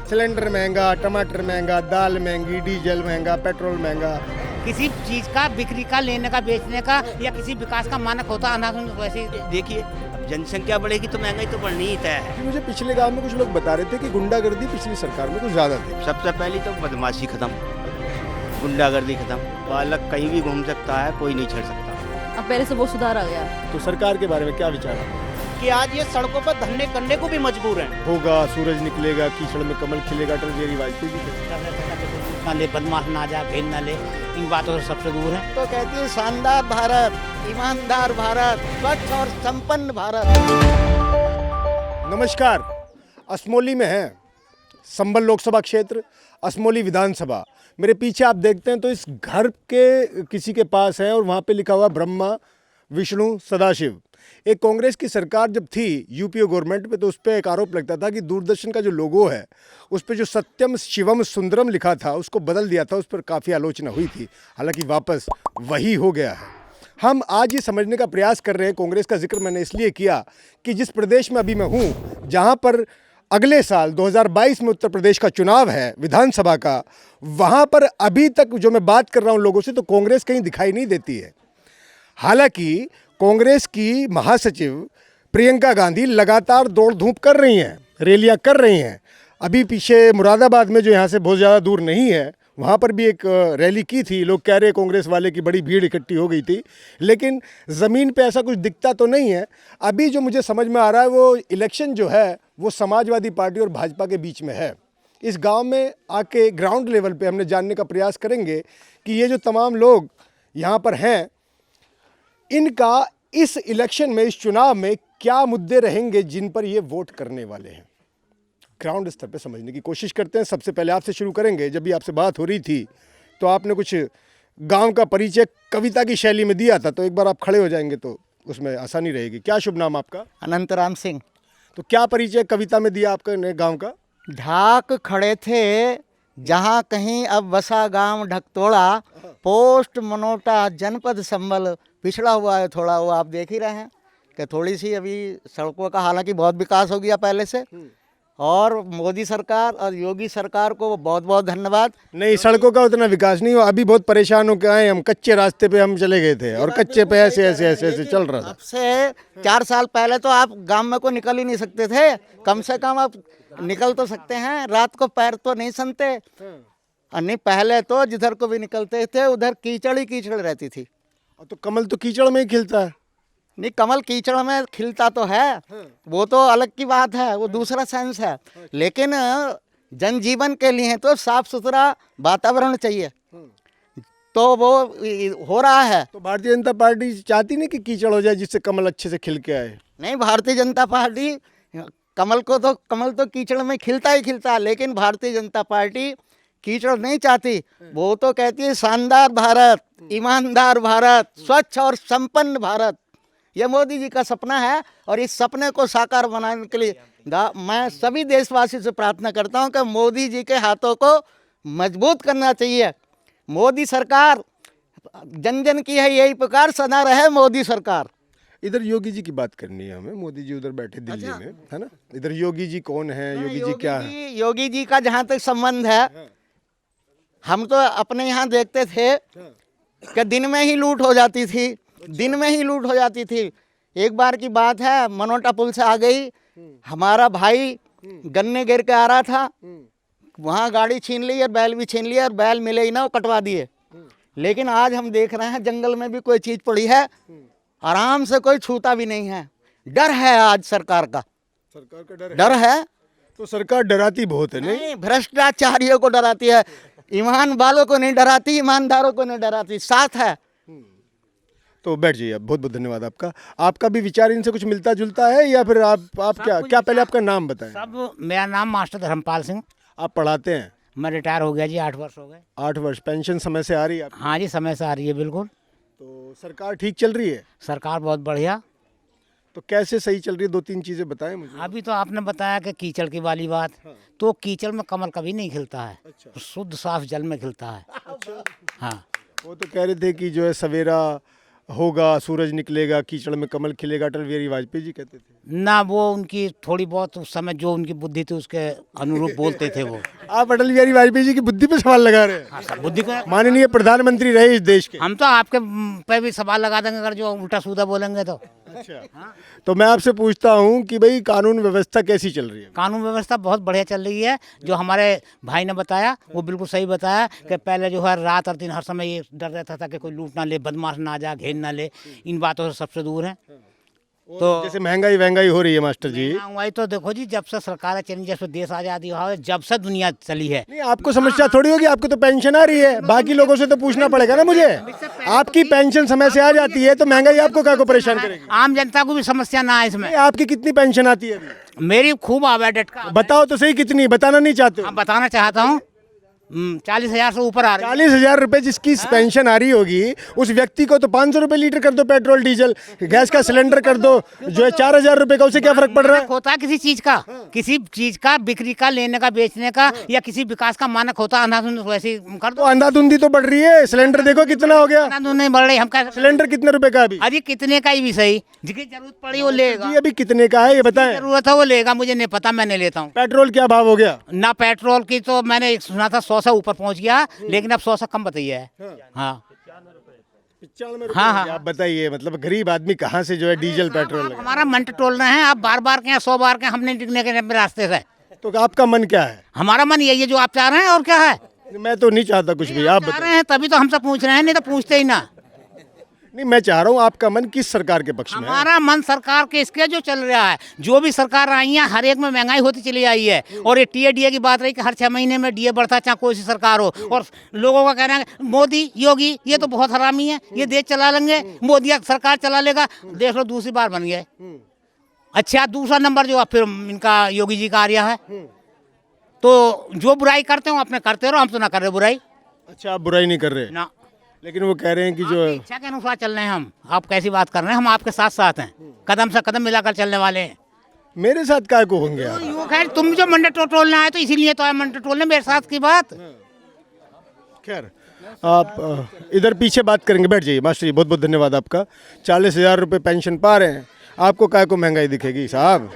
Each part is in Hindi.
सिलेंडर महंगा, टमाटर महंगा, दाल महंगी, डीजल महंगा, पेट्रोल महंगा। किसी चीज का बिक्री का, लेने का, बेचने का या किसी विकास का मानक होता अनाज वैसे देखिए अब जनसंख्या बढ़ेगी तो महंगाई तो बढ़नी ही तय है। मुझे पिछले गांव में कुछ लोग बता रहे थे कि गुंडागर्दी पिछली सरकार में कुछ ज्यादा थी। सबसे पहले तो बदमाशी खत्म, गुंडागर्दी खत्म, बालक कहीं भी घूम सकता है, कोई नहीं छेड़ सकता। अब पहले से बहुत सुधार आ गया है। तो सरकार के बारे में क्या विचार है? कि आज ये सड़कों पर धरने करने को भी मजबूर हैं। होगा, सूरज निकलेगा, कीचड़ में कमल खिलेगा, अटल बिहारी वाजपेयी जी ना ले, बदमाश ना जा, भेद ना ले, इन बातों से सबसे दूर है। तो कहती है शानदार भारत, ईमानदार भारत, स्वच्छ और संपन्न भारत। नमस्कार, असमोली में है संबल लोकसभा क्षेत्र, असमोली विधानसभा। मेरे पीछे आप देखते हैं तो इस घर के किसी के पास है और वहाँ पे लिखा हुआ ब्रह्मा विष्णु सदाशिव। एक कांग्रेस की सरकार जब थी यूपीए गवर्नमेंट पे, तो उस पर एक आरोप लगता था कि दूरदर्शन का जो लोगो है उस पर जो सत्यम शिवम सुंदरम लिखा था उसको बदल दिया था। उस पर काफ़ी आलोचना हुई थी, हालांकि वापस वही हो गया है। हम आज ये समझने का प्रयास कर रहे हैं, कांग्रेस का जिक्र मैंने इसलिए किया कि जिस प्रदेश में अभी मैं हूँ, जहाँ पर अगले साल 2022 में उत्तर प्रदेश का चुनाव है विधानसभा का, वहाँ पर अभी तक जो मैं बात कर रहा हूँ लोगों से, तो कांग्रेस कहीं दिखाई नहीं देती है। हालांकि कांग्रेस की महासचिव प्रियंका गांधी लगातार दौड़ धूप कर रही हैं, रैलियां कर रही हैं। अभी पीछे मुरादाबाद में, जो यहाँ से बहुत ज़्यादा दूर नहीं है, वहाँ पर भी एक रैली की थी। लोग कह रहे कांग्रेस वाले की बड़ी भीड़ इकट्ठी हो गई थी, लेकिन ज़मीन पे ऐसा कुछ दिखता तो नहीं है। अभी जो मुझे समझ में आ रहा है वो इलेक्शन जो है वो समाजवादी पार्टी और भाजपा के बीच में है। इस गांव में आके ग्राउंड लेवल पे हमने जानने का प्रयास करेंगे कि ये जो तमाम लोग यहाँ पर हैं, इनका इस इलेक्शन में, इस चुनाव में क्या मुद्दे रहेंगे जिन पर ये वोट करने वाले हैं। ग्राउंड स्तर पे समझने की कोशिश करते हैं। सबसे पहले आपसे शुरू करेंगे। जब भी आपसे बात हो रही थी तो आपने कुछ गांव का परिचय कविता की शैली में दिया था, तो एक बार आप खड़े हो जाएंगे तो उसमें आसानी रहेगी। क्या शुभ नाम आपका? अनंतराम सिंह। तो क्या परिचय कविता में दिया आपका गांव का? ढाक खड़े थे जहाँ कहीं अब बसा गांव ढकतोड़ा, पोस्ट मनोटा जनपद संबल पिछड़ा हुआ है थोड़ा। वो आप देख ही रहे हैं कि थोड़ी सी अभी सड़कों का, हालांकि बहुत विकास हो गया पहले से। और मोदी सरकार और योगी सरकार को बहुत बहुत धन्यवाद। नहीं, सड़कों का उतना विकास नहीं हुआ। अभी बहुत परेशान होकर आए हम, कच्चे रास्ते पे हम चले गए थे और कच्चे पे ऐसे ऐसे ऐसे ऐसे चल रहा था। अब से 4 साल पहले तो आप गांव में को निकल ही नहीं सकते थे। कम से कम आप निकल तो सकते हैं, रात को पैर तो नहीं सनते। और नहीं, पहले तो जिधर को भी निकलते थे उधर कीचड़ ही कीचड़ रहती थी। तो कमल तो कीचड़ में ही खिलता है। नहीं, कमल कीचड़ में खिलता तो है, वो तो अलग की बात है, वो दूसरा सेंस है। लेकिन जनजीवन के लिए तो साफ सुथरा वातावरण चाहिए, तो वो हो रहा है। तो भारतीय जनता पार्टी चाहती नहीं कि कीचड़ हो जाए जिससे कमल अच्छे से खिल के आए? नहीं, भारतीय जनता पार्टी कमल तो कीचड़ में खिलता ही खिलता है, लेकिन भारतीय जनता पार्टी कीचड़ नहीं चाहती। वो तो कहती है शानदार भारत, ईमानदार भारत, स्वच्छ और संपन्न भारत। ये मोदी जी का सपना है और इस सपने को साकार बनाने के लिए मैं सभी देशवासी से प्रार्थना करता हूं कि मोदी जी के हाथों को मजबूत करना चाहिए। मोदी सरकार, जन जन की है यही पुकार, सदा रहे मोदी सरकार। इधर योगी जी की बात करनी है हमें। मोदी जी उधर बैठे दिल्ली में, है ना? इधर योगी जी कौन है, योगी जी क्या है? योगी जी का जहाँ तक संबंध है, हम तो अपने यहाँ देखते थे कि दिन में ही लूट हो जाती थी, दिन में ही लूट हो जाती थी। एक बार की बात है, मनोटा पुल से आ गई, हमारा भाई गन्ने गिर के आ रहा था, वहाँ गाड़ी छीन ली और बैल भी छीन लिया और बैल मिले ही ना, वो कटवा दिए। लेकिन आज हम देख रहे हैं जंगल में भी कोई चीज़ पड़ी है, आराम से कोई छूता भी नहीं है। डर है आज सरकार का, सरकार का डर है। तो सरकार डराती बहुत है। नहीं, भ्रष्टाचारियों को डराती है, ईमान वालों को नहीं डराती, ईमानदारों को नहीं डराती, साथ है। तो बैठ जाइए। बहुत बहुत धन्यवाद आपका। आपका भी विचार इनसे कुछ मिलता जुलता है या फिर आप क्या पहले आपका नाम बताएं? सब, मेरा नाम मास्टर धर्मपाल सिंह। आप पढ़ाते हैं? मैं रिटायर हो गया जी, 8 वर्ष हो गए। 8 वर्ष। पेंशन समय से आ रही है आपकी? हाँ जी, समय से आ रही है बिल्कुल। तो सरकार ठीक चल रही है? सरकार बहुत बढ़िया। तो कैसे सही चल रही है, 2-3 चीजें बताएं मुझे। अभी तो आपने बताया कि कीचड़ की वाली बात, तो कीचड़ में कमल कभी नहीं खिलता है। अच्छा। शुद्ध साफ जल में खिलता है। हाँ, वो तो कह रहे थे कि जो है सवेरा होगा, सूरज निकलेगा, कीचड़ में कमल खिलेगा, अटल बिहारी वाजपेयी जी कहते थे। ना वो उनकी थोड़ी बहुत उस समय जो उनकी बुद्धि थी उसके अनुरूप बोलते थे वो। आप अटल बिहारी वाजपेयी जी की बुद्धि पे सवाल लगा रहे हैं। हाँ, सब बुद्धि को माननीय प्रधानमंत्री रहे इस देश के। हम तो आपके पे भी सवाल लगा देंगे अगर जो उल्टा सीधा बोलेंगे तो। अच्छा, तो मैं आपसे पूछता हूँ कि भाई कानून व्यवस्था कैसी चल रही है? कानून व्यवस्था बहुत बढ़िया चल रही है। जो हमारे भाई ने बताया वो बिल्कुल सही बताया कि पहले जो है रात और दिन हर समय ये डर रहता था कि कोई लूट ना ले, बदमाश ना आ जाए, घेर ना ले। इन बातों से सबसे दूर है। तो जैसे महंगाई हो रही है मास्टर जी, महंगाई तो देखो जी, जब से सरकार चली, जब से देश आज़ादी हुआ है, जब से दुनिया चली है। नहीं आपको समस्या थोड़ी होगी, आपको तो पेंशन आ रही है, बाकी लोगों से तो पूछना पड़ेगा ना मुझे। आपकी पेंशन समय से आ जाती है तो महंगाई आपको क्या को परेशान करेगी? आम जनता को भी समस्या ना है इसमें। नहीं, आपकी कितनी पेंशन आती है अभी? मेरी खूब आवेडेट का बताओ तो सही, कितनी बताना नहीं चाहते हो? अब बताना चाहता हूँ 40,000 से ऊपर आ रही है। 40,000 रुपए जिसकी पेंशन आ रही होगी उस व्यक्ति को तो 500 रुपए लीटर कर दो पेट्रोल डीजल, गैस का सिलेंडर कर दो, जो है 4,000 रुपए का, उसे क्या फर्क पड़ रहा है? होता है किसी चीज का बिक्री का, लेने का, बेचने का, या किसी विकास का मानक होता है, अंधाधुंध वैसे ही कर तो दो। अंधाधुंधी तो बढ़ रही है। सिलेंडर देखो कितना हो गया, अंधाधुंध नहीं बढ़ रही, हम कैसे? सिलेंडर कितने रुपए का अभी? अरे कितने का ही भी सही, जिसकी जरूरत पड़ी वो लेगा, जी अभी कितने का है ये बताएं। जरूरत है वो लेगा, मुझे नहीं पता, मैं नहीं लेता हूँ। पेट्रोल क्या भाव हो गया? ना पेट्रोल की तो मैंने सुना था 100 से ऊपर पहुंच गया, लेकिन अब 100 से कम बताइए है। हाँ 95 हाँ, हाँ। आप बताइए, मतलब गरीब आदमी कहाँ से जो है डीजल पेट्रोल आप लगा? हमारा मन टटोल रहे हैं, आप बार बार के 100 बार के, हमने टिकने के रास्ते से। तो आपका मन क्या है? हमारा मन यही है जो आप चाह रहे हैं, और क्या है? मैं तो नहीं चाहता कुछ भी, आप चाह बताइए। रहे हैं तभी तो हमसे पूछ रहे हैं, नहीं तो पूछते ही ना। नहीं मैं चाह रहा हूँ आपका मन किस सरकार के पक्ष में है? हमारा मन सरकार के इसके जो चल रहा है, जो भी सरकार आई है हर एक में महंगाई होती चली आई है। और ये डीए की बात रही कि हर 6 महीने में डीए बढ़ता, चाहे कोई सी सरकार हो। और लोगों का कहना है मोदी योगी ये तो बहुत हरामी है, ये देश चला लेंगे, मोदी सरकार चला लेगा, देख लो दूसरी बार बन गए। अच्छा, दूसरा नंबर जो फिर इनका योगी जी का आ रहा है। तो जो बुराई करते हो अपने करते रहो, हम तो ना कर रहे बुराई अच्छा, आप बुराई नहीं कर रहे, ना। लेकिन वो कह रहे हैं कि जो आपकी इच्छा के अनुसार चल रहे हैं हम। आप कैसी बात कर रहे हैं? हम आपके साथ साथ हैं, कदम से कदम मिलाकर चलने वाले हैं। मेरे साथ काय को होंगे आप? यूँ खैर तुम जो मंडे टोलने आए तो इसीलिए तो आए मंडे टोलने, मेरे साथ की बात। खैर आप इधर पीछे बात करेंगे, बैठ जाइए मास्टर जी, बहुत बहुत धन्यवाद आपका। 40,000 रुपये पेंशन पा रहे हैं, आपको काय को महंगाई दिखेगी साहब?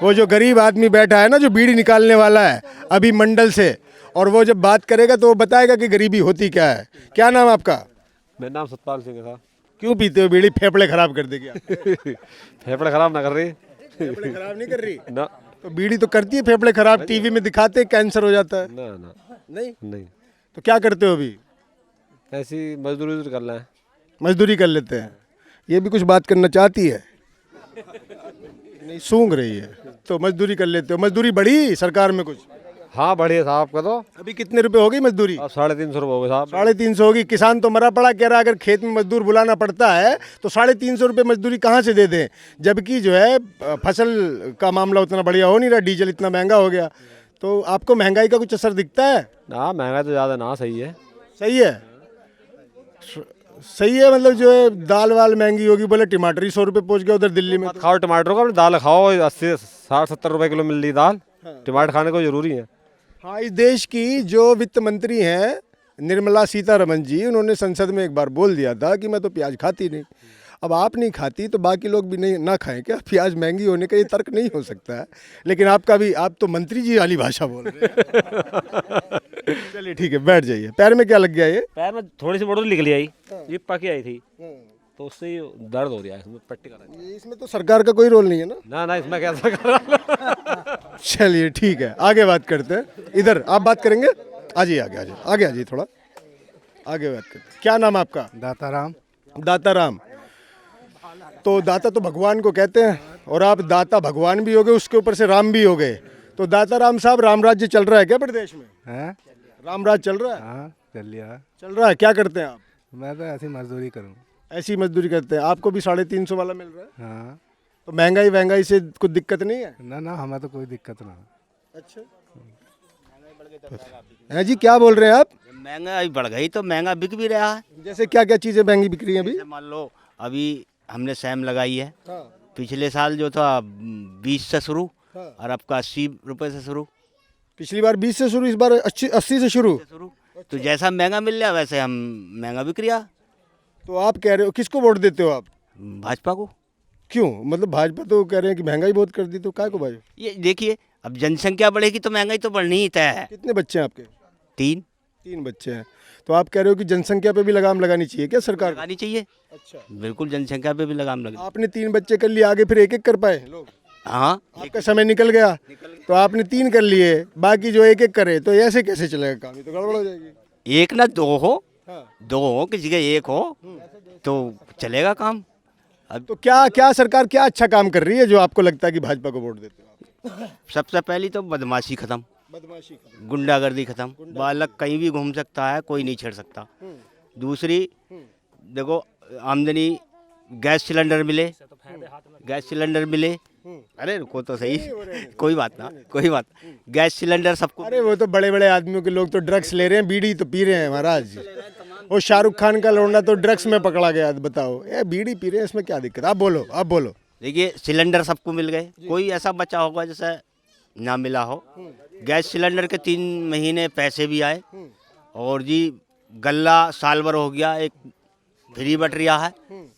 वो जो गरीब आदमी बैठा है ना, जो बीड़ी निकालने वाला है अभी मंडल से, और वो जब बात करेगा तो वो बताएगा कि गरीबी होती क्या है। क्या नाम आपका? मेरा नाम सतपाल सिंह है साहब। क्यों पीते हो बीड़ी? फेफड़े खराब कर देगी आपके। फेफड़े खराब ना कर रही। फेफड़े खराब नहीं कर रही ना तो बीड़ी तो करती है फेफड़े खराब, टीवी में दिखाते हैं कैंसर हो जाता है। ना ना नहीं नहीं, तो क्या करते हो अभी? ऐसी मजदूरी करना है। मजदूरी कर लेते हैं। ये भी कुछ बात करना चाहती है, नहीं सूंघ रही है, तो मजदूरी कर लेते हो। मजदूरी बढ़ी सरकार में कुछ? हाँ बढ़िया साहब का तो अभी कितने रुपए हो गई मजदूरी? अब 350 रुपये हो गए साहब। 350 होगी। किसान तो मरा पड़ा, कह रहा अगर खेत में मजदूर बुलाना पड़ता है तो 350 रुपये मजदूरी कहाँ से दे दें, जबकि जो है फसल का मामला उतना बढ़िया हो नहीं रहा, डीजल इतना महंगा हो गया। तो आपको महंगाई का कुछ असर दिखता है? ना महंगा तो ज़्यादा ना, सही है। सही है, सही है। मतलब जो है दाल वाल महंगी होगी, बोले टमाटर ही 100 रुपये पहुँच गया उधर दिल्ली में। मत खाओ टमाटर को, अपनी दाल खाओ, 80 60 70 रुपये किलो मिल रही दाल। टमाटर खाने को जरूरी है। हाँ, इस देश की जो वित्त मंत्री हैं निर्मला सीतारमण जी, उन्होंने संसद में एक बार बोल दिया था कि मैं तो प्याज खाती नहीं। अब आप नहीं खाती तो बाकी लोग भी नहीं ना खाएं क्या? प्याज महंगी होने का ये तर्क नहीं हो सकता है, लेकिन आपका भी, आप तो मंत्री जी वाली भाषा बोल रहे हैं। चलिए ठीक है, बैठ जाइए। पैर में क्या लग गया ये? पैर में थोड़ी सी मोटर निकली आई, ये पकी आई थी तो उससे ही दर्द हो रहा है, इसमें पट्टी कर रहा है। इसमें तो सरकार का कोई रोल नहीं है ना? ना ना, इसमें कैसा कर चलिए ठीक है, आगे बात करते हैं। इधर आप बात करेंगे? आ जाइए, आगे आ जाइए, आगे आ जाइए, थोड़ा आगे बात करते हैं। क्या नाम आपका? दाताराम। दाताराम। तो दाता तो भगवान को कहते हैं, और आप दाता भगवान भी हो गए, उसके ऊपर से राम भी हो गए। तो दाताराम साहब, राम राज्य चल रहा है क्या प्रदेश में? हैं? राम राज चल रहा है? हाँ चल लिया। चल रहा है। क्या करते हैं आप? मैं तो ऐसी मजदूरी करूँ। ऐसी मजदूरी करते हैं। आपको भी 350 वाला मिल रहा है? हाँ। तो महंगाई से कुछ दिक्कत नहीं है? ना ना, हमें तो कोई दिक्कत ना। अच्छा है जी, क्या बोल रहे हैं आप? महंगाई बढ़ गई तो महंगा बिक भी रहा है। जैसे क्या क्या चीज़ें महंगी बिक रही हैं अभी? जैसे मान लो अभी हमने सैम लगाई है, हाँ, पिछले साल जो था 20 से शुरू, हाँ। और आपका 80 रुपये से शुरू पिछली बार 20 से शुरू, इस बार 80 से शुरू। तो जैसा महंगा मिल रहा वैसे हम महंगा बिक रहा। तो आप कह रहे हो किसको वोट देते हो आप? भाजपा को। क्यों? मतलब भाजपा तो कह रहे हैं कि महंगाई बहुत कर दी, तो काय को भाई? ये देखिए, अब जनसंख्या बढ़ेगी तो महंगाई तो बढ़नी ही तय है। कितने बच्चे हैं आपके? 3 3 बच्चे हैं। तो आप कह रहे हो कि जनसंख्या पे भी लगाम लगानी चाहिए क्या सरकार को? लगानी चाहिए। अच्छा, बिल्कुल जनसंख्या पे भी लगाम लगे। आपने 3 बच्चे कर लिए, आगे फिर एक एक कर पाए लोग? हाँ, आपका समय निकल गया, तो आपने 3 कर लिए, बाकी जो एक एक करे, तो ऐसे कैसे चलेगा काम? ये तो गड़बड़ हो जाएगी। एक ना 2 हो, हाँ। 2 हो, किसी का 1 हो तो चलेगा काम। अब तो क्या सरकार क्या अच्छा काम कर रही है जो आपको लगता है कि भाजपा को वोट देते हो आप? सबसे पहली तो बदमाशी खत्म, बदमाशी खत्म। गुंडागर्दी खत्म, बालक कहीं भी घूम सकता है, कोई नहीं छेड़ सकता। दूसरी, देखो, आमदनी, गैस सिलेंडर मिले, गैस सिलेंडर मिले। अरे रुको तो सही, कोई बात ना, कोई बात। गैस सिलेंडर सबको। अरे वो तो बड़े बड़े आदमियों के लोग तो ड्रग्स ले रहे हैं, बीड़ी तो पी रहे हैं महाराज। वो शाहरुख खान का लौंडा तो ड्रग्स में पकड़ा गया, बताओ। ये बीड़ी पी रहे हैं, इसमें क्या दिक्कत? आप बोलो, आप बोलो। देखिए, सिलेंडर सबको मिल गए, कोई ऐसा बचा होगा जैसे ना मिला हो। गैस सिलेंडर के 3 महीने पैसे भी आए, और जी गल्ला साल भर हो गया, एक फ्री बट रहा है,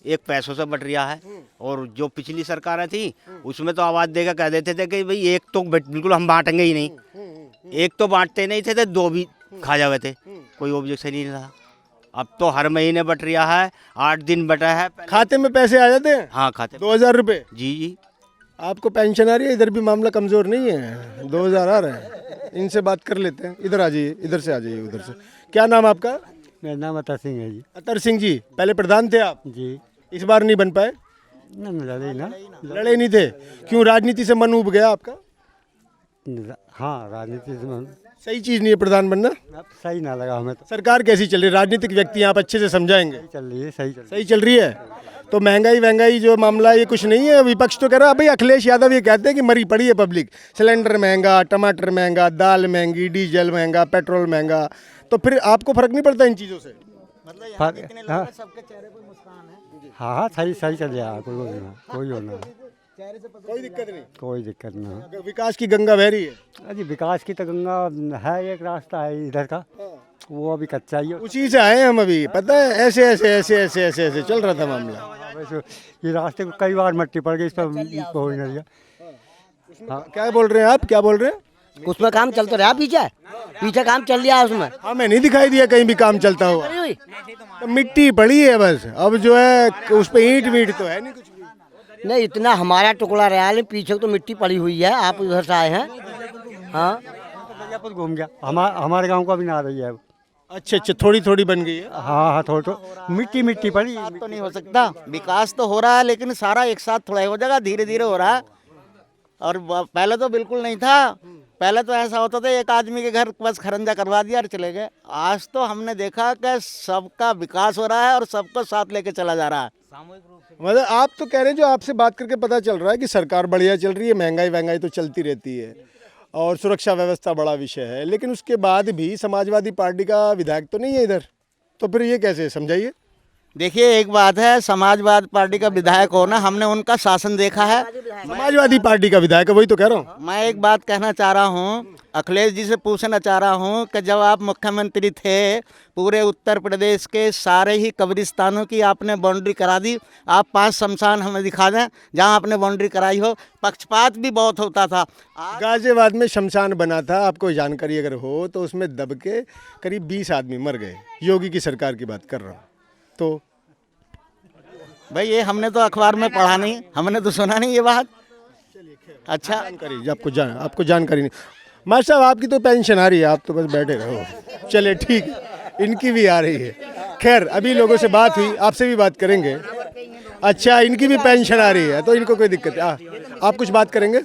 एक पैसों से बट रहा है। और जो पिछली सरकारें थी उसमें तो आवाज़ देकर कह देते थे कि भाई एक तो बिल्कुल हम बांटेंगे ही नहीं, एक तो बांटते नहीं थे तो 2 भी खा जावे थे, कोई ऑब्जेक्शन ही नहीं रहा। अब तो हर महीने बट रहा है, 8 दिन बटा है। खाते में पैसे आ जाते हैं? हाँ, खाते 2000 रुपये। जी जी। आपको पेंशन आ रही है? इधर भी मामला कमज़ोर नहीं है, 2000 आ रहे हैं। इनसे बात कर लेते हैं। इधर आ जाइए, इधर से आ जाइए, उधर से। क्या नाम आपका? मेरा नाम अतर सिंह है जी। अतर सिंह जी, पहले प्रधान थे आप, जी इस बार नहीं बन पाए? लड़े ना। लड़े नहीं थे? क्यों, राजनीति से मन उब गया आपका? हाँ, राजनीति से सही चीज़ नहीं है प्रधान बनना? अब सही ना लगा हमें तो। सरकार कैसी चल रही है? राजनीतिक व्यक्ति आप अच्छे से समझाएंगे। सही चल रही है, सही चल रही सही चल रही है? तो महंगाई जो मामला है ये कुछ नहीं है? विपक्ष तो कह रहा है, भाई अखिलेश यादव ये कहते हैं कि मरी पड़ी है पब्लिक, सिलेंडर महंगा, टमाटर महंगा, दाल महंगी, डीजल महंगा, पेट्रोल महंगा, तो फिर आपको फर्क नहीं पड़ता इन चीज़ों से? हाँ हाँ हाँ, सही सही चल रहा है, कोई होना, कोई होना, कोई दिक्कत नहीं? कोई दिक्कत ना। अगर विकास की गंगा बह रही है? अजी विकास की तो गंगा है, एक रास्ता है इधर का, वो अभी कच्चा ही है। उसी से आए हम अभी, पता है, ऐसे ऐसे ऐसे ऐसे ऐसे ऐसे चल रहा था मामला। वैसे ये रास्ते को कई बार मट्टी पड़ गई, इस पर हो ही नहीं रहा। क्या बोल रहे हैं आप, क्या बोल रहे हैं? उसमें काम चलता रहा, पीछे काम चल रहा है उसमें। हमें नहीं दिखाई दिया कहीं भी काम चलता हुआ, तो मिट्टी पड़ी है बस। अब जो है उस पर ईंट वीट तो है नहीं कुछ भी। नहीं, इतना हमारा टुकड़ा रहा है, पीछे तो मिट्टी पड़ी हुई है। आप उधर से आए हैं? हाँ, घूम गया, हमारे गांव को भी ना आ रही है अब। अच्छा अच्छा, थोड़ी थोड़ी बन गई है। हाँ हाँ, थोड़ा मिट्टी मिट्टी पड़ी। तो नहीं हो सकता, विकास तो हो रहा है लेकिन सारा एक साथ थोड़ा हो जाएगा, धीरे धीरे हो रहा है। और पहले तो बिल्कुल नहीं था, पहले तो ऐसा होता था एक आदमी के घर बस खरंजा करवा दिया और चले गए। आज तो हमने देखा कि सबका विकास हो रहा है और सबको साथ लेके चला जा रहा है। मतलब आप तो कह रहे हैं, जो आपसे बात करके पता चल रहा है कि सरकार बढ़िया चल रही है, महंगाई तो चलती रहती है और सुरक्षा व्यवस्था बड़ा विषय है, लेकिन उसके बाद भी समाजवादी पार्टी का विधायक तो नहीं है इधर, तो फिर ये कैसे, समझाइए। देखिए, एक बात है, समाजवादी पार्टी का विधायक होना, हमने उनका शासन देखा है। समाजवादी पार्टी का विधायक है, वही तो कह रहा हूँ। मैं एक बात कहना चाह रहा हूँ, अखिलेश जी से पूछना चाह रहा हूँ कि जब आप मुख्यमंत्री थे, पूरे उत्तर प्रदेश के सारे ही कब्रिस्तानों की आपने बाउंड्री करा दी। आप 5 शमशान हमें दिखा दें जहाँ आपने बाउंड्री कराई हो। पक्षपात भी बहुत होता था। गाजियाबाद में शमशान बना था, आपको जानकारी अगर हो तो, उसमें दब के करीब 20 आदमी मर गए। योगी की सरकार की बात कर रहा हूँ। तो भाई ये हमने तो अखबार में पढ़ा नहीं, हमने तो सुना नहीं ये बात। अच्छा, जानकारी आपको जानकारी नहीं। मास्टर साहब, आपकी तो पेंशन आ रही है, आप तो बस बैठे रहो। चले ठीक, इनकी भी आ रही है। खैर, अभी लोगों से बात हुई, आपसे भी बात करेंगे। अच्छा, इनकी भी पेंशन आ रही है, तो इनको कोई दिक्कत है? आप कुछ बात करेंगे?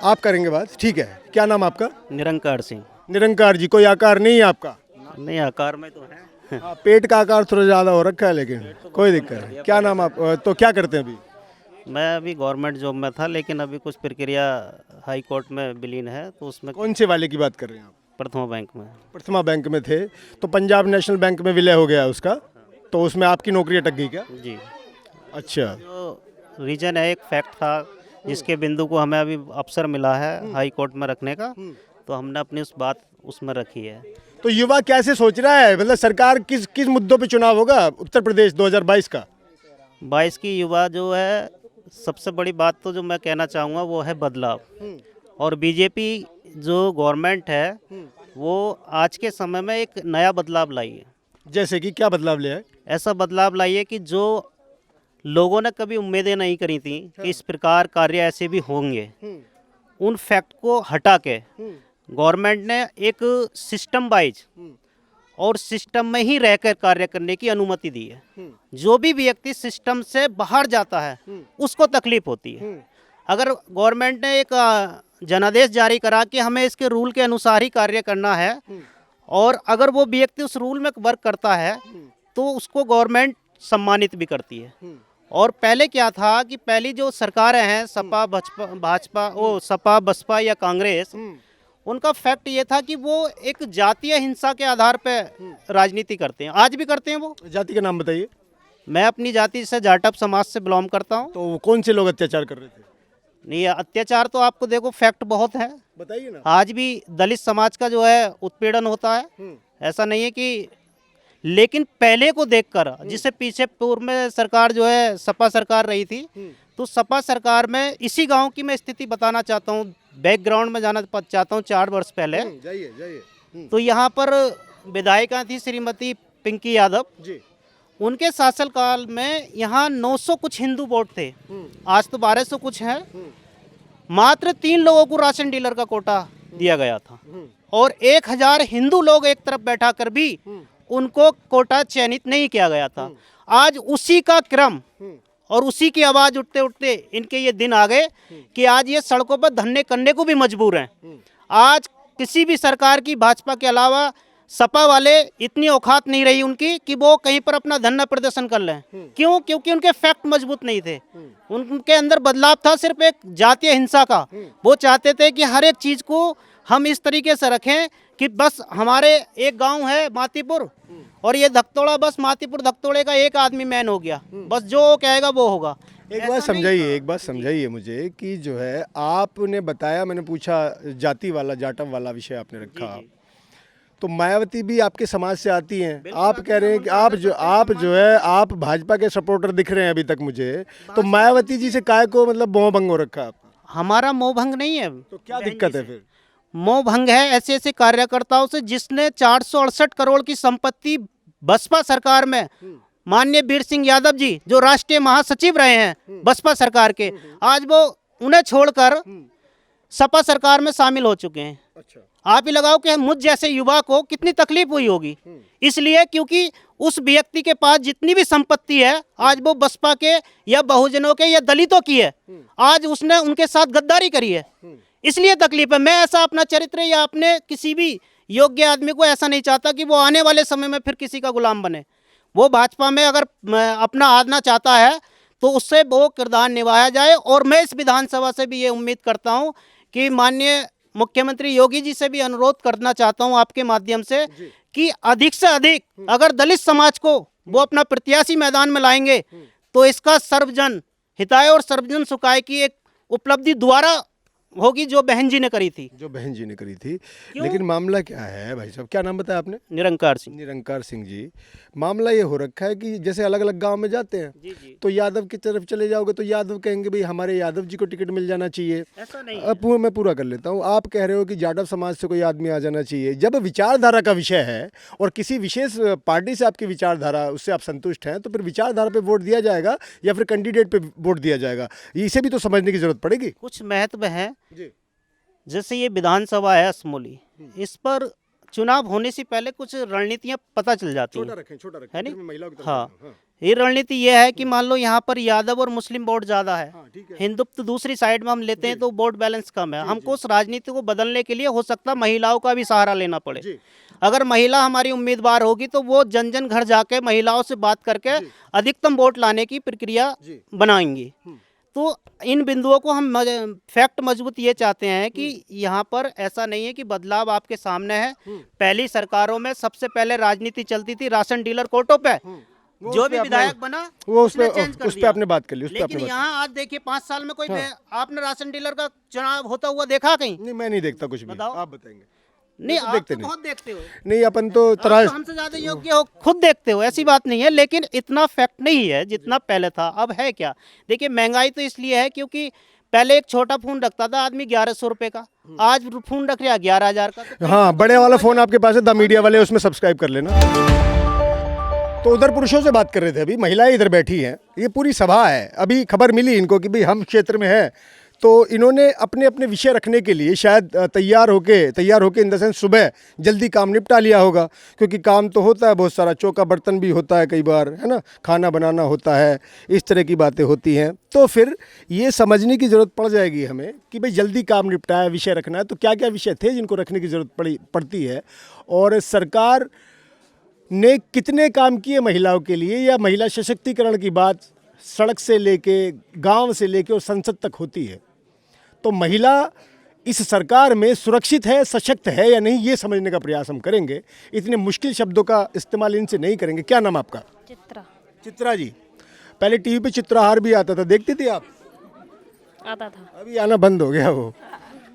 आप करेंगे बात, ठीक है। क्या नाम आपका? निरंकार सिंह। निरंकार जी, कोई आकार नहीं है आपका? नहीं, आकार में तो है। पेट का आकार थोड़ा ज़्यादा हो रखा है, लेकिन कोई दिक्कत नहीं। क्या नाम आप, तो क्या करते हैं अभी? मैं अभी गवर्नमेंट जॉब में था, लेकिन अभी कुछ प्रक्रिया हाई कोर्ट में विलीन है, तो उसमें कौन से वाले की बात कर रहे हैं आप? प्रथमा बैंक में। प्रथमा बैंक में थे, तो पंजाब नेशनल बैंक में विलय हो गया उसका, तो उसमें आपकी नौकरी अटक गई क्या? जी। अच्छा, जो रीजन है, एक फैक्ट था जिसके बिंदु को हमें अभी अवसर मिला है हाई कोर्ट में रखने का, तो हमने अपनी उस बात उसमें रखी है। तो युवा कैसे सोच रहा है, मतलब सरकार किस किस मुद्दों पे चुनाव होगा उत्तर प्रदेश 2022 का? 22 की युवा जो है, सबसे बड़ी बात तो जो मैं कहना चाहूँगा वो है बदलाव। और बीजेपी जो गवर्नमेंट है वो आज के समय में एक नया बदलाव लाई है। जैसे कि क्या बदलाव लिया है? ऐसा बदलाव लाई है कि जो लोगों ने कभी उम्मीदें नहीं करी थी कि इस प्रकार कार्य ऐसे भी होंगे, उन फैक्ट को हटा के गवर्नमेंट ने एक सिस्टम वाइज और सिस्टम में ही रहकर कार्य करने की अनुमति दी है। जो भी व्यक्ति सिस्टम से बाहर जाता है उसको तकलीफ होती है। अगर गवर्नमेंट ने एक जनादेश जारी करा कि हमें इसके रूल के अनुसार ही कार्य करना है, और अगर वो व्यक्ति उस रूल में वर्क करता है तो उसको गवर्नमेंट सम्मानित भी करती है। और पहले क्या था कि पहली जो सरकारें हैं सपा बसपा या कांग्रेस, उनका फैक्ट ये था कि वो एक जातीय हिंसा के आधार पे राजनीति करते हैं, आज भी करते हैं। वो जाति का नाम बताइए। मैं अपनी जाति से जाटव समाज से बिलोंग करता हूँ। तो वो कौन से लोग अत्याचार कर रहे थे? नहीं, अत्याचार तो आपको देखो फैक्ट बहुत है, बताइए ना। आज भी दलित समाज का जो है उत्पीड़न होता है, ऐसा नहीं है कि। लेकिन पहले को देखकर, जिससे पीछे पूर्व में सरकार जो है सपा सरकार रही थी, तो सपा सरकार में इसी गांव की मैं स्थिति बताना चाहता हूँ, बैकग्राउंड में जाना चाहता हूँ। 4 वर्ष पहले जाइए। तो यहाँ पर विधायिका थी श्रीमती पिंकी यादव जी। उनके शासनकाल में यहाँ 900 कुछ हिंदू वोट थे, आज तो 1200 कुछ हैं। मात्र 3 लोगों को राशन डीलर का कोटा दिया गया था, और 1000 हिंदू लोग एक तरफ बैठा कर भी उनको कोटा चयनित नहीं किया गया था। आज उसी का क्रम और उसी की आवाज उठते उठते इनके ये दिन आ गए कि आज ये सड़कों पर धरने करने को भी मजबूर हैं। आज किसी भी सरकार की, भाजपा के अलावा सपा वाले, इतनी औकात नहीं रही उनकी कि वो कहीं पर अपना धरना प्रदर्शन कर लें। क्यों? क्योंकि उनके फैक्ट मजबूत नहीं थे। उनके अंदर बदलाव था सिर्फ एक जातीय हिंसा का। वो चाहते थे कि हर एक चीज को हम इस तरीके से रखें कि बस हमारे एक गांव है मातीपुर, और ये धकतोड़ा, बस मातीपुर धकतोड़े का एक आदमी मैन हो गया, बस जो कहेगा वो होगा। एक बात समझाइए मुझे कि जो है आपने बताया, मैंने पूछा जाति वाला, जाटव वाला विषय आपने रखा, तो मायावती भी आपके समाज से आती हैं। आप कह रहे हैं कि आप भाजपा के सपोर्टर दिख रहे हैं अभी तक मुझे, तो मायावती जी से काय को मतलब मोह भंग हो रखा है? हमारा मोह भंग नहीं है। तो क्या दिक्कत है फिर? मोह भंग है ऐसे ऐसे कार्यकर्ताओं से जिसने 468 करोड़ की संपत्ति बसपा सरकार में, माननीय वीर सिंह यादव जी जो राष्ट्रीय महासचिव रहे हैं बसपा सरकार के, आज वो उन्हें छोड़कर सपा सरकार में शामिल हो चुके हैं। अच्छा। आप ही लगाओ कि मुझ जैसे युवा को कितनी तकलीफ हुई होगी, इसलिए क्योंकि उस व्यक्ति के पास जितनी भी संपत्ति है आज वो बसपा के या बहुजनों के या दलितों की है, आज उसने उनके साथ गद्दारी करी है, इसलिए तकलीफ है। मैं ऐसा अपना चरित्र या अपने किसी भी योग्य आदमी को ऐसा नहीं चाहता कि वो आने वाले समय में फिर किसी का गुलाम बने। वो भाजपा में अगर अपना आना चाहता है तो उससे वो किरदार निभाया जाए। और मैं इस विधानसभा से भी ये उम्मीद करता हूँ कि माननीय मुख्यमंत्री योगी जी से भी अनुरोध करना चाहता हूँ आपके माध्यम से कि अधिक से अधिक अगर दलित समाज को वो अपना प्रत्याशी मैदान में लाएंगे तो इसका सर्वजन हिताय और सर्वजन सुखाय की एक उपलब्धि दोबारा होगी जो बहन जी ने करी थी। लेकिन मामला क्या है भाई साहब, क्या नाम बताया आपने? निरंकार सिंह जी। मामला ये हो रखा है कि जैसे अलग अलग गांव में जाते हैं तो यादव की तरफ चले जाओगे तो यादव कहेंगे भाई हमारे यादव जी को टिकट मिल जाना चाहिए। ऐसा नहीं अब मैं पूरा कर लेता हूँ। आप कह रहे हो कि जाटव समाज से कोई आदमी आ जाना चाहिए। जब विचारधारा का विषय है और किसी विशेष पार्टी से आपकी विचारधारा, उससे आप संतुष्ट हैं, तो फिर विचारधारा पे वोट दिया जाएगा या फिर कैंडिडेट पे वोट दिया जाएगा, इसे भी तो समझने की जरूरत पड़ेगी। कुछ महत्व है। जैसे ये विधानसभा है असमोली, इस पर चुनाव होने से पहले कुछ रणनीतियां पता चल जाती हैं, है नहीं? हाँ, ये रणनीति ये है कि मान लो यहाँ पर यादव और मुस्लिम वोट ज्यादा है, हिंदुत्व दूसरी साइड में हम लेते हैं तो वोट बैलेंस कम है। हमको उस राजनीति को बदलने के लिए हो सकता है महिलाओं का भी सहारा लेना पड़े। अगर महिला हमारी उम्मीदवार होगी तो वो जन जन घर जाके महिलाओं से बात करके अधिकतम वोट लाने की प्रक्रिया बनाएंगी। तो इन बिंदुओं को हम फैक्ट मजबूत ये चाहते हैं कि यहाँ पर ऐसा नहीं है कि बदलाव आपके सामने है। पहली सरकारों में सबसे पहले राजनीति चलती थी राशन डीलर कोटों पे, जो भी विधायक बना वो उस उसने पे चेंज कर उस पे दिया। आपने बात कर ली, उस पे लेकिन आपने बात यहाँ आज देखिए 5 साल में कोई आपने राशन डीलर का चुनाव होता हुआ देखा कहीं? नहीं, मैं नहीं देखता कुछ भी, बताओ। आप बताएंगे। नहीं, तो आप देखते तो नहीं। बहुत देखते हो, नहीं, अपन तो आप तराश तो हमसे ज्यादा योग्य हो, खुद देखते हो, ऐसी बात नहीं है। लेकिन इतना फैक्ट नहीं है जितना पहले था। अब है क्या, देखिए महंगाई तो इसलिए है क्योंकि पहले एक छोटा फोन रखता था आदमी 1100 रुपए का, आज फोन रख रहा 11,000 का। तो हाँ, बड़े वाला फोन आपके पास है, द मीडिया वाले, उसमें सब्सक्राइब कर लेना। तो उधर पुरुषों से बात कर रहे थे, अभी महिलाएं इधर बैठी हैं, ये पूरी सभा है। अभी खबर मिली इनको कि भाई हम क्षेत्र में है, तो इन्होंने अपने अपने विषय रखने के लिए शायद तैयार होके इन द सेंस सुबह जल्दी काम निपटा लिया होगा, क्योंकि काम तो होता है बहुत सारा, चौका बर्तन भी होता है कई बार, है ना, खाना बनाना होता है, इस तरह की बातें होती हैं। तो फिर ये समझने की ज़रूरत पड़ जाएगी हमें कि भाई जल्दी काम निपटाया, विषय रखना है, तो क्या क्या विषय थे जिनको रखने की ज़रूरत पड़ती है, और सरकार ने कितने काम किए महिलाओं के लिए, या महिला सशक्तिकरण की बात सड़क से लेके, गांव से लेके और संसद तक होती है। तो महिला इस सरकार में सुरक्षित है, सशक्त है या नहीं, ये समझने का प्रयास हम करेंगे। इतने मुश्किल शब्दों का इस्तेमाल इनसे नहीं करेंगे। क्या नाम आपका? चित्रा। चित्रा जी, पहले टीवी पे चित्रहार भी आता था, देखती थी आप? आता था। अभी आना बंद हो गया वो,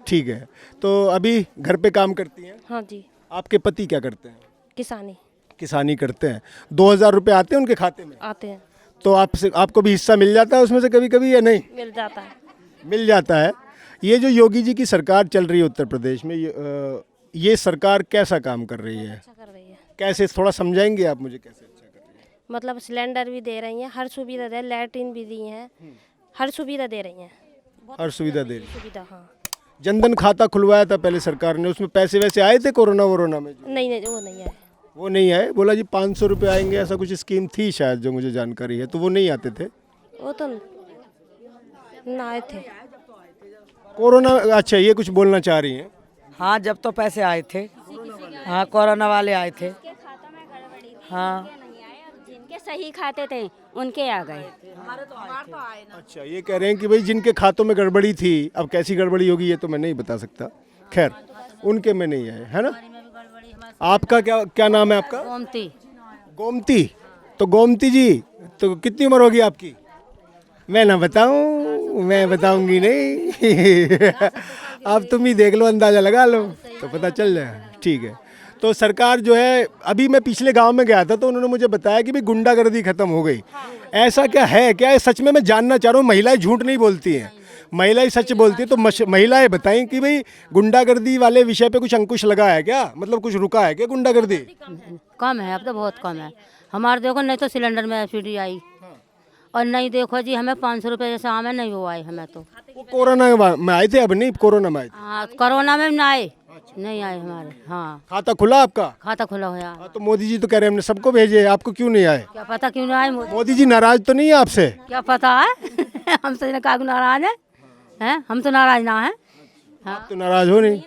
ठीक है। तो अभी घर पे काम करती हैं? हाँ जी। आपके पति क्या करते हैं? किसानी। किसानी करते हैं। 2000 रुपये आते हैं उनके खाते में? आते हैं। तो आपको भी हिस्सा मिल जाता है उसमें से कभी कभी, या नहीं? मिल जाता है। मिल जाता है। ये जो योगी जी की सरकार चल रही है उत्तर प्रदेश में, ये सरकार कैसा काम कर रही है? अच्छा कर रही है। कैसे, थोड़ा समझाएंगे आप मुझे कैसे अच्छा कर रही है? मतलब सिलेंडर भी दे रही हैं, हर सुविधा दे, लैट्रिन भी दी हैं, हर सुविधा दे रही हैं। हर सुविधा दे रही है। सुविधा, हाँ। जनधन खाता खुलवाया था पहले सरकार ने, उसमें पैसे वैसे आए थे कोरोना वोरोना में? नहीं नहीं, वो नहीं है। वो नहीं आए? बोला जी 500 रुपये आएंगे, ऐसा कुछ स्कीम थी शायद, जो मुझे जानकारी है। तो वो नहीं आते थे? वो तो ना आए थे। कोरोना, अच्छा, ये कुछ बोलना चाह रही हैं? हाँ, जब तो पैसे आए थे, हाँ कोरोना वाले आए थे। हाँ, जिनके सही खाते थे उनके आ गए। अच्छा, ये कह रहे हैं कि भाई जिनके खातों में गड़बड़ी थी, अब कैसी गड़बड़ी होगी ये तो मैं नहीं बता सकता, खैर उनके में नहीं आए, है ना। आपका क्या नाम है आपका? गोमती। गोमती। तो गोमती जी, तो कितनी उम्र होगी आपकी? मैं ना बताऊं, मैं बताऊंगी नहीं। अब तुम ही देख लो, अंदाजा लगा लो तो पता चल जाए, ठीक है। तो सरकार जो है, अभी मैं पिछले गांव में गया था तो उन्होंने मुझे बताया कि भाई गुंडागर्दी खत्म हो गई। ऐसा क्या है, क्या है सच में? मैं जानना चाह रहा हूँ। महिलाएं झूठ नहीं बोलती हैं, महिलाएं सच बोलती है। तो महिलाएं बताएं कि भाई गुंडागर्दी वाले विषय पे कुछ अंकुश लगा है क्या, मतलब कुछ रुका है क्या गुंडागर्दी? कम है, अब तो बहुत कम है। हमारे देखो, नहीं तो सिलेंडर में एसिडी आई, और नहीं देखो जी हमें 500 रुपये जैसे हमें नहीं वो आए हमें तो। वो कोरोना में आए थे, अब नहीं, कोरोना में आए थे। हाँ, कोरोना में ना आए, नहीं आए हमारे। हाँ, खाता खुला आपका? खाता खुला हुआ। हाँ, तो मोदी जी तो कह रहे हैं हमने सबको भेजे, आपको क्यों नहीं आए? क्या पता क्यों ना आए मोदी जी नाराज तो नहीं है आपसे? क्या पता है। हम तो का नाराज है, हैं? हम तो नाराज ना है। हाँ, आप तो नाराज हो नहीं?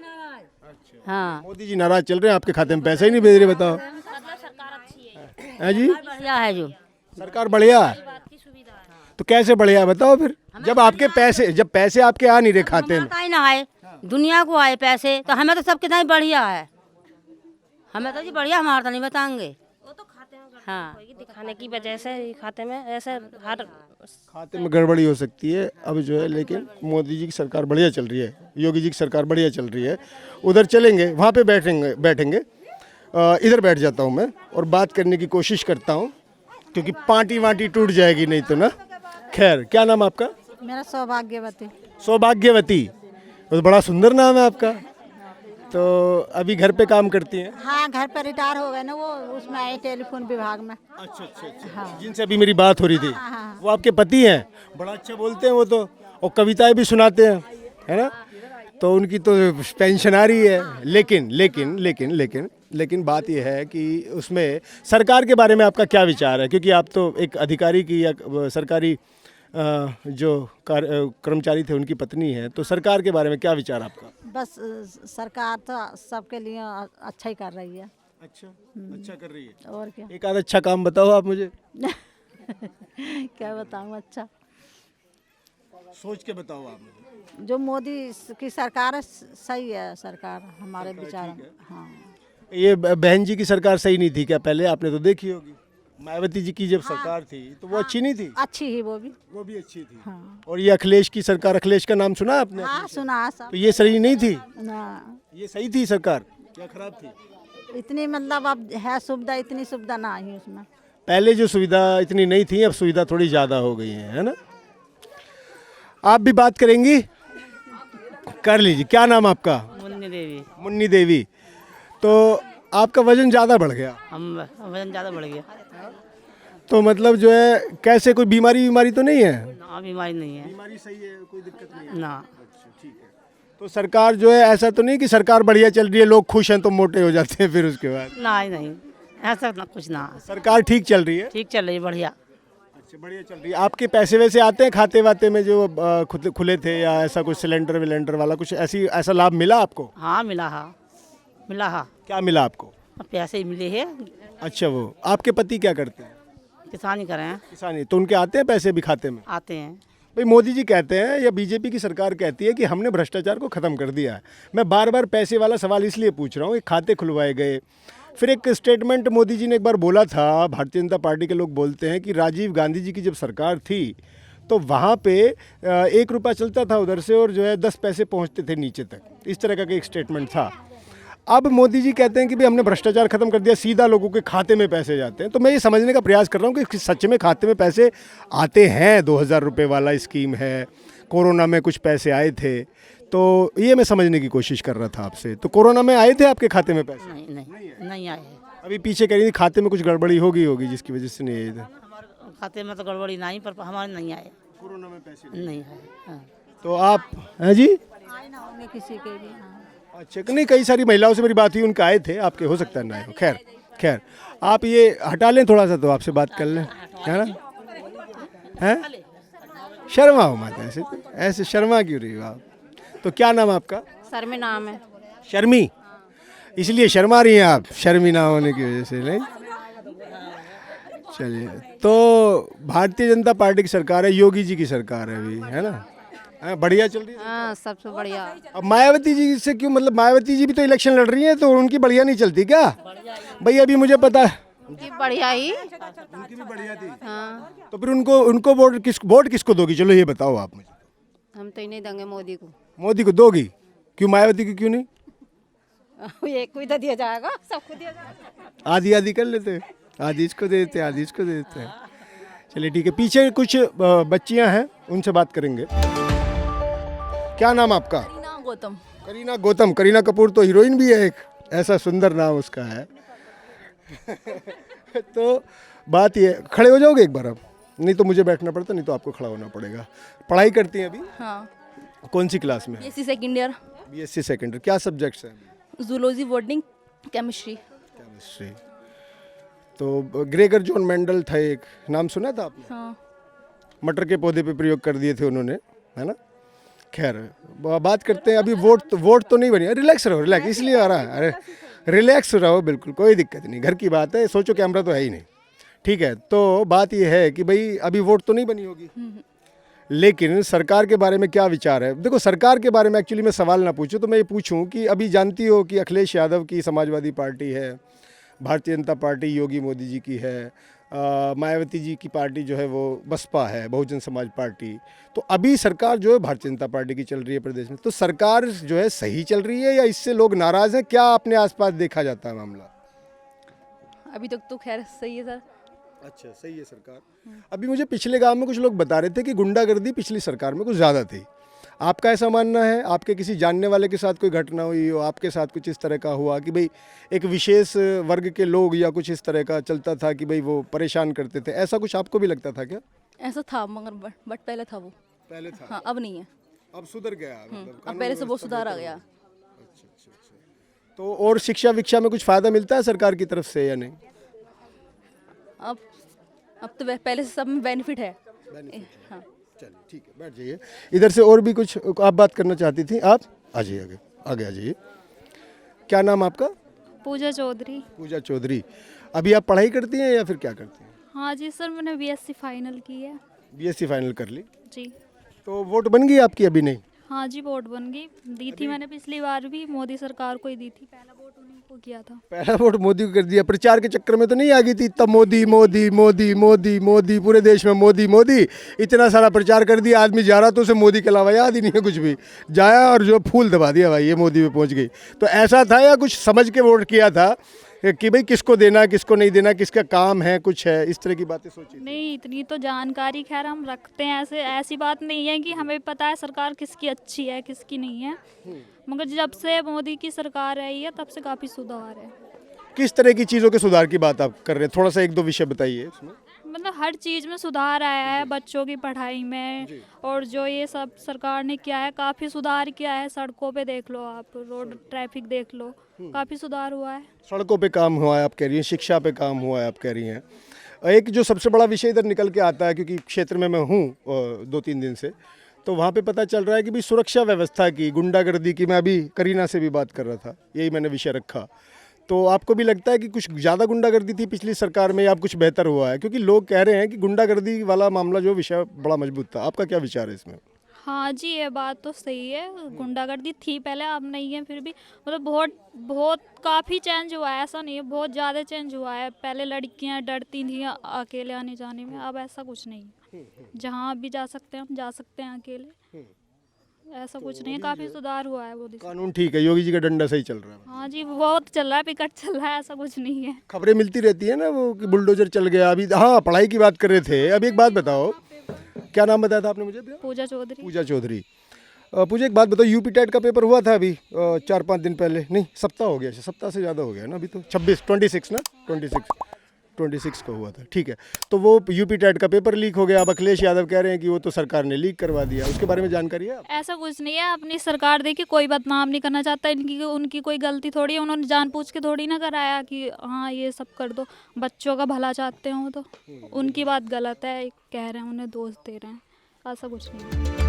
हाँ, मोदी जी नाराज चल रहे हैं, आपके खाते में पैसे ही नहीं भेज रहे, बताओ। है जी, बढ़िया है जो सरकार बढ़िया है। तो कैसे बढ़िया है बताओ फिर, जब पैसे आपके आ नहीं रहे खाते में? ही ना आए, दुनिया को आए पैसे, तो हमें तो सब कितना बढ़िया है। हमें तो जी बढ़िया, हमारा तो नहीं बताएंगे। वो तो खाते में हाँ, दिखाने की वजह से खाते में ऐसे हर खाते में गड़बड़ी हो सकती है अब जो है, लेकिन मोदी जी की सरकार बढ़िया चल रही है, योगी जी की सरकार बढ़िया चल रही है। उधर चलेंगे, वहाँ पे बैठेंगे। इधर बैठ जाता हूँ मैं और बात करने की कोशिश करता हूँ, क्योंकि पार्टी वाटी टूट जाएगी नहीं तो ना। खैर, क्या नाम आपका? मेरा सौभाग्यवती। सौभाग्यवती, तो बड़ा सुंदर नाम है आपका। तो अभी घर पे काम करती हैं? हाँ, घर पर रिटायर हो गए ना, वो उसमें आए टेलीफोन विभाग में। अच्छा। हाँ। जिनसे अभी मेरी बात हो रही थी, हाँ। वो आपके पति हैं? बड़ा अच्छा बोलते हैं वो तो, और कविताएं भी सुनाते हैं, है ना। तो उनकी तो पेंशन आ रही है। लेकिन बात यह है कि उसमें सरकार के बारे में आपका क्या विचार है, क्योंकि आप तो एक अधिकारी की या सरकारी जो कर्मचारी थे उनकी पत्नी है, तो सरकार के बारे में क्या विचार आपका? बस सरकार तो सबके लिए अच्छा ही कर रही है। अच्छा कर रही है। और क्या। एक आध अच्छा काम बताओ आप मुझे। क्या बताऊँ अच्छा, सोच के बताओ आप मुझे। जो मोदी की सरकार है सही है, सरकार हमारे विचार में। हाँ, ये बहन जी की सरकार सही नहीं थी क्या? पहले आपने तो देखी होगी। मायावती जी की जब सरकार थी तो वो अच्छी नहीं थी? अच्छी ही वो भी अच्छी थी। हाँ और ये अखिलेश की सरकार, अखिलेश का नाम सुना आपने? हाँ सुना सब तो ये सही नहीं थी? ना ये सही थी सरकार या खराब थी? इतनी मतलब अब है सुविधा, इतनी सुविधा ना आई उसमें। पहले जो सुविधा इतनी नहीं थी, अब सुविधा थोड़ी ज़्यादा हो गई है ना? आप भी बात करेंगी? कर लीजिए। क्या नाम आपका? मुन्नी देवी। मुन्नी देवी। तो आपका वजन ज़्यादा बढ़ गया? हम वजन ज़्यादा बढ़ गया। तो मतलब जो है कैसे, कोई बीमारी तो नहीं है? ना बीमारी नहीं है। बीमारी सही है, कोई दिक्कत नहीं है? ना। अच्छा, ठीक है। तो सरकार जो है, ऐसा तो नहीं कि सरकार बढ़िया चल रही है, लोग खुश हैं तो मोटे हो जाते हैं फिर उसके बाद? ना ही नहीं, ऐसा ना कुछ ना। सरकार ठीक चल रही है? ठीक चल रही है, बढ़िया। अच्छा, बढ़िया चल रही है। आपके पैसे वैसे आते हैं खाते वाते में जो खुले थे, या ऐसा कुछ सिलेंडर विलेंडर वाला कुछ ऐसा लाभ मिला आपको? हाँ मिला हा, मिला हा। क्या मिला आपको? पैसे ही मिले हैं। अच्छा, वो आपके पति क्या करते हैं? किसानी कर रहे हैं। किसानी। तो उनके आते हैं पैसे भी खाते में? आते हैं। भाई मोदी जी कहते हैं या बीजेपी की सरकार कहती है कि हमने भ्रष्टाचार को ख़त्म कर दिया है। मैं बार बार पैसे वाला सवाल इसलिए पूछ रहा हूँ कि खाते खुलवाए गए। फिर एक स्टेटमेंट मोदी जी ने एक बार बोला था, भारतीय जनता पार्टी के लोग बोलते हैं कि राजीव गांधी जी की जब सरकार थी तो वहाँ पे 1 रुपया चलता था उधर से और जो है 10 पैसे पहुँचते थे नीचे तक, इस तरह का एक स्टेटमेंट था। अब मोदी जी कहते हैं कि भाई हमने भ्रष्टाचार खत्म कर दिया, सीधा लोगों के खाते में पैसे जाते हैं। तो मैं ये समझने का प्रयास कर रहा हूँ कि सच में खाते में पैसे आते हैं? 2000 रुपये वाला स्कीम है, कोरोना में कुछ पैसे आए थे, तो ये मैं समझने की कोशिश कर रहा था आपसे। तो कोरोना में आए थे आपके खाते में पैसे? नहीं आए। अभी पीछे कह रही थी खाते में कुछ गड़बड़ी होगी जिसकी वजह से नहीं आए थे। हमारे खाते में तो गड़बड़ी नहीं, पर हमारे नहीं आए। कोरोना में पैसे नहीं आए। हाँ। तो आप हैं जी? आए ना होंगे किसी के भी। हाँ। अच्छा, नहीं, कई सारी महिलाओं से मेरी बात हुई, उनका आए थे, आपके हो सकता है ना आए हो। खैर आप ये हटा लें थोड़ा सा, तो आपसे बात कर लें, है ना? हैं? शर्मा हो माता, ऐसे शर्मा क्यों रही हो आप? तो क्या नाम आपका? सर में नाम है। शर्मी? इसलिए शर्मा रही हैं आप, शर्मी ना होने की वजह से? नहीं, चलिए। तो भारतीय जनता पार्टी की सरकार है, योगी जी की सरकार है अभी, है ना? बढ़िया चल रही है? हाँ, सबसे बढ़िया। अब मायावती जी से क्यों, मतलब मायावती जी भी तो इलेक्शन लड़ रही हैं, तो उनकी बढ़िया नहीं चलती क्या? भैया अभी मुझे पता है उनकी बढ़िया ही। उनकी भी बढ़िया थी। हाँ। तो फिर उनको वोट किसको दोगी? चलो ये बताओ आप मुझे। हम तो ही नहीं देंगे मोदी को। मोदी को दोगी? क्यों, मायावती को क्यों नहीं? एक को ही तो दिया जाएगा, सबको दिया जाएगा। आधी आधी कर लेते, आधी इसको दे देते, आधी इसको दे देते हैं। चलिए ठीक है। पीछे कुछ बच्चियां हैं, उनसे बात करेंगे। क्या नाम आपका? करीना गौतम। करीना गौतम। करीना कपूर तो हीरोइन भी है एक, ऐसा सुंदर नाम उसका है। तो बात ये, खड़े हो जाओगे एक बार आप? नहीं तो मुझे बैठना पड़ता, नहीं तो आपको खड़ा होना पड़ेगा। पढ़ाई करती हैं अभी? हाँ। कौन सी क्लास में? BSc second year. BSc second year. क्या सब्जेक्ट्स हैं? Zoology, botany, chemistry. केमिस्ट्री। तो ग्रेगर जॉन मेंडल था एक, नाम सुना था आपने? हाँ। मटर के पौधे पे प्रयोग कर दिए थे उन्होंने, है ना? खैर बात करते हैं। अभी वोट तो नहीं बनी। रिलैक्स रहो, रिलैक्स इसलिए आ रहा है। अरे रिलैक्स रहो, बिल्कुल कोई दिक्कत नहीं, घर की बात है। सोचो कैमरा तो है ही नहीं, ठीक है? तो बात ये है कि भाई अभी वोट तो नहीं बनी होगी, लेकिन सरकार के बारे में क्या विचार है? देखो, सरकार के बारे में एक्चुअली मैं सवाल ना पूछूं तो मैं ये पूछूं कि अभी जानती हो कि अखिलेश यादव की समाजवादी पार्टी है, भारतीय जनता पार्टी योगी मोदी जी की है, मायावती जी की पार्टी जो है वो बसपा है, बहुजन समाज पार्टी। तो अभी सरकार जो है भारतीय जनता पार्टी की चल रही है प्रदेश में। तो सरकार जो है सही चल रही है या इससे लोग नाराज़ हैं? क्या अपने आसपास देखा जाता है मामला? अभी तक तो खैर सही है सर। अच्छा, सही है सरकार। अभी मुझे पिछले गांव में कुछ लोग बता रहे थे कि गुंडागर्दी पिछली सरकार में कुछ ज़्यादा थी। आपका ऐसा मानना है? आपके किसी जानने वाले के साथ कोई घटना हुई हो, आपके साथ कुछ इस तरह का हुआ कि भाई एक विशेष वर्ग के लोग या कुछ इस तरह का चलता था कि भाई वो परेशान करते थे, ऐसा कुछ आपको भी लगता था क्या? ऐसा था मगर बट पहले था वो। पहले था? हाँ, अब नहीं है। अब सुधर गया मतलब? अब पहले से बहुत सुधार आ गया। अच्छा अच्छा अच्छा। तो और शिक्षा विक्षा में कुछ फ़ायदा मिलता है सरकार की तरफ से या नहीं? अब तो पहले से सब में बेनिफिट है। हाँ। चलिए ठीक है, बैठ जाइए। इधर से और भी कुछ आप बात करना चाहती थी? आप आ जाइए, आगे आ जाइए। क्या नाम आपका? पूजा चौधरी। पूजा चौधरी। अभी आप पढ़ाई करती हैं या फिर क्या करती हैं? हाँ जी सर, मैंने बीएससी फाइनल की है। बीएससी फाइनल कर ली? जी। तो वोट बन गई आपकी? अभी नहीं? हाँ जी, वोट बन गई, दी थी मैंने पिछली बार भी, मोदी सरकार को ही दी थी, पहला वोट उन्हीं को किया था। पहला वोट मोदी को कर दिया, प्रचार के चक्कर में तो नहीं आ गई थी तब मोदी मोदी मोदी मोदी मोदी, पूरे देश में मोदी मोदी, इतना सारा प्रचार कर दिया, आदमी जा रहा तो उसे मोदी के अलावा याद ही नहीं है कुछ भी, जाया और जो फूल दबा दिया भाई ये मोदी पे पहुंच गई। तो ऐसा था या कुछ समझ के वोट किया था कि भाई किसको देना किसको नहीं देना, किसका काम है, कुछ है, इस तरह की बातें सोची? नहीं, इतनी तो जानकारी खैर हम रखते हैं, ऐसे ऐसी बात नहीं है कि हमें पता है सरकार किसकी अच्छी है किसकी नहीं है, मगर जब से मोदी की सरकार आई है तब से काफ़ी सुधार है। किस तरह की चीज़ों के सुधार की बात आप कर रहे हैं, थोड़ा सा एक दो विषय बताइए इसमें। मतलब हर चीज़ में सुधार आया है, बच्चों की पढ़ाई में, और जो ये सब सरकार ने किया है काफ़ी सुधार किया है। सड़कों पे देख लो आप, रोड ट्रैफिक देख लो, काफ़ी सुधार हुआ है। सड़कों पे काम हुआ है आप कह रही हैं, शिक्षा पे काम हुआ है आप कह रही हैं। एक जो सबसे बड़ा विषय इधर निकल के आता है, क्योंकि क्षेत्र में मैं हूँ 2-3 दिन से, तो वहाँ पे पता चल रहा है कि भाई सुरक्षा व्यवस्था की, गुंडागर्दी की, मैं अभी करीना से भी बात कर रहा था, यही मैंने विषय रखा। तो आपको भी लगता है कि कुछ ज़्यादा गुंडागर्दी थी पिछली सरकार में या अब कुछ बेहतर हुआ है? क्योंकि लोग कह रहे हैं कि गुंडागर्दी वाला मामला जो विषय बड़ा मजबूत था, आपका क्या विचार है इसमें? हाँ जी, ये बात तो सही है, गुंडागर्दी थी पहले, अब नहीं है, फिर भी मतलब बहुत बहुत काफ़ी चेंज हुआ है, ऐसा नहीं है, बहुत ज़्यादा चेंज हुआ है। पहले लड़कियां डरती थी अकेले आने जाने में, अब ऐसा कुछ नहीं है, जहाँ भी जा सकते हैं हम जा सकते हैं अकेले, ऐसा कुछ नहीं है, काफ़ी सुधार हुआ है। वो कानून ठीक है, योगी जी का डंडा सही चल रहा है? हाँ जी, बहुत चल रहा है, पिकट चल रहा है, ऐसा कुछ नहीं है। खबरें मिलती रहती है ना वो कि बुलडोजर चल गया अभी। हाँ, पढ़ाई की बात कर रहे थे। अभी एक बात बताओ, क्या नाम बताया था आपने मुझे? पूजा चौधरी। पूजा चौधरी। पूजा एक बात बताओ, यूपी टेट का पेपर हुआ था अभी 4-5 दिन पहले, नहीं सप्ताह हो गया, सप्ताह से ज़्यादा हो गया ना अभी तो, 26 को हुआ था, ठीक है। तो वो यूपी टेट का पेपर लीक हो गया, अब अखिलेश यादव कह रहे हैं कि वो तो सरकार ने लीक करवा दिया, उसके बारे में जानकारी है? ऐसा कुछ नहीं है, अपनी सरकार देखिए, कोई बदनाम नहीं करना चाहता, इनकी उनकी कोई गलती थोड़ी है, उन्होंने जानबूझ के थोड़ी ना कराया कि हाँ ये सब कर दो, बच्चों का भला चाहते हो तो उनकी बात गलत है, कह रहे हैं उन्हें दोष दे रहे हैं, ऐसा कुछ नहीं है।